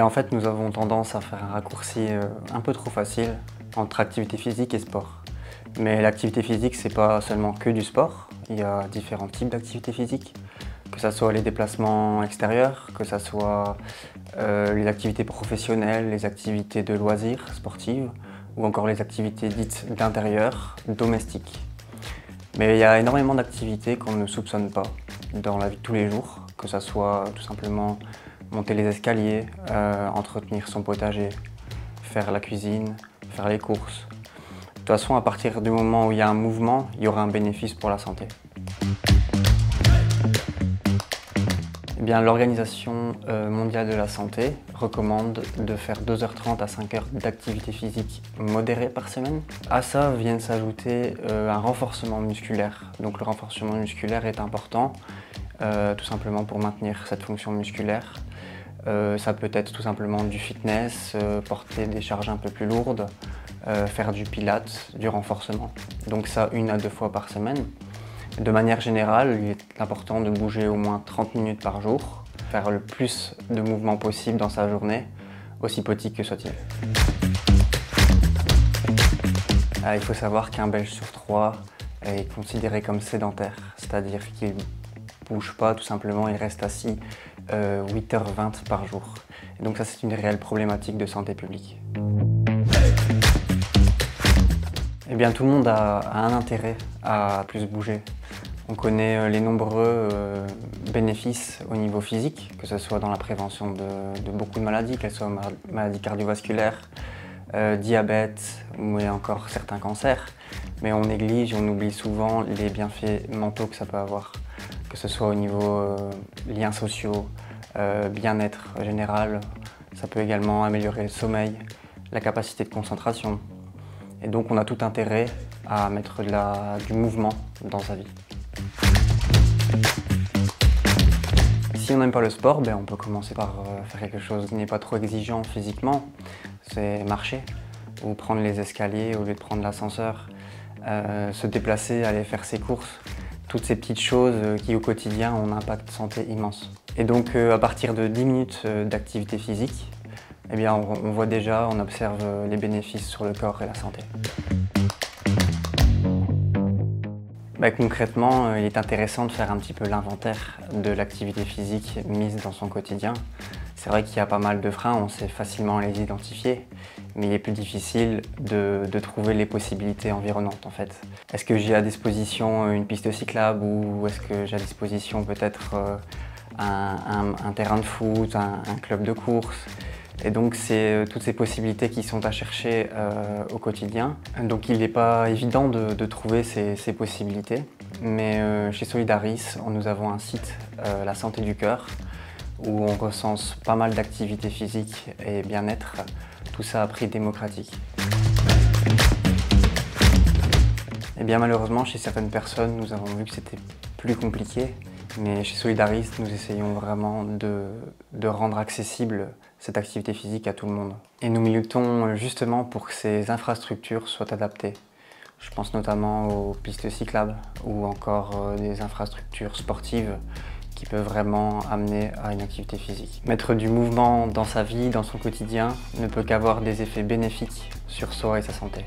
En fait, nous avons tendance à faire un raccourci un peu trop facile entre activité physique et sport. Mais l'activité physique, c'est pas seulement que du sport. Il y a différents types d'activités physiques, que ce soit les déplacements extérieurs, que ce soit les activités professionnelles, les activités de loisirs sportives, ou encore les activités dites d'intérieur, domestiques. Mais il y a énormément d'activités qu'on ne soupçonne pas dans la vie de tous les jours, que ce soit tout simplement monter les escaliers, entretenir son potager, faire la cuisine, faire les courses. De toute façon, à partir du moment où il y a un mouvement, il y aura un bénéfice pour la santé. L'Organisation mondiale de la santé recommande de faire 2h30 à 5h d'activité physique modérée par semaine. À ça vient s'ajouter un renforcement musculaire. Donc le renforcement musculaire est important, tout simplement pour maintenir cette fonction musculaire. Ça peut être tout simplement du fitness, porter des charges un peu plus lourdes, faire du pilates, du renforcement. Donc ça 1 à 2 fois par semaine. De manière générale, il est important de bouger au moins 30 minutes par jour, faire le plus de mouvements possible dans sa journée, aussi petit que soit-il. Il faut savoir qu'un Belge sur 3 est considéré comme sédentaire, c'est-à-dire qu'il ne bouge pas tout simplement, il reste assis 8h20 par jour. Et donc ça, c'est une réelle problématique de santé publique. Tout le monde a un intérêt à plus bouger. On connaît les nombreux bénéfices au niveau physique, que ce soit dans la prévention de beaucoup de maladies, qu'elles soient maladies cardiovasculaires, diabète ou encore certains cancers. Mais on néglige et on oublie souvent les bienfaits mentaux que ça peut avoir, que ce soit au niveau liens sociaux, bien-être général. Ça peut également améliorer le sommeil, la capacité de concentration. Et donc on a tout intérêt à mettre du mouvement dans sa vie. Si on n'aime pas le sport, on peut commencer par faire quelque chose qui n'est pas trop exigeant physiquement. C'est marcher ou prendre les escaliers au lieu de prendre l'ascenseur, se déplacer, aller faire ses courses. Toutes ces petites choses qui au quotidien ont un impact santé immense. Et donc à partir de 10 minutes d'activité physique, on voit déjà, on observe les bénéfices sur le corps et la santé. Concrètement, il est intéressant de faire un petit peu l'inventaire de l'activité physique mise dans son quotidien. C'est vrai qu'il y a pas mal de freins, on sait facilement les identifier, mais il est plus difficile de trouver les possibilités environnantes en fait. Est-ce que j'ai à disposition une piste cyclable ou est-ce que j'ai à disposition peut-être un terrain de foot, un club de course? Et donc c'est toutes ces possibilités qui sont à chercher au quotidien. Donc il n'est pas évident de trouver ces possibilités. Mais chez Solidaris, nous avons un site, La Santé du Cœur, où on recense pas mal d'activités physiques et bien-être, tout ça à prix démocratique. Malheureusement, chez certaines personnes, nous avons vu que c'était plus compliqué. Mais chez Solidaris, nous essayons vraiment de rendre accessible cette activité physique à tout le monde. Et nous militons justement pour que ces infrastructures soient adaptées. Je pense notamment aux pistes cyclables ou encore des infrastructures sportives qui peuvent vraiment amener à une activité physique. Mettre du mouvement dans sa vie, dans son quotidien, ne peut qu'avoir des effets bénéfiques sur soi et sa santé.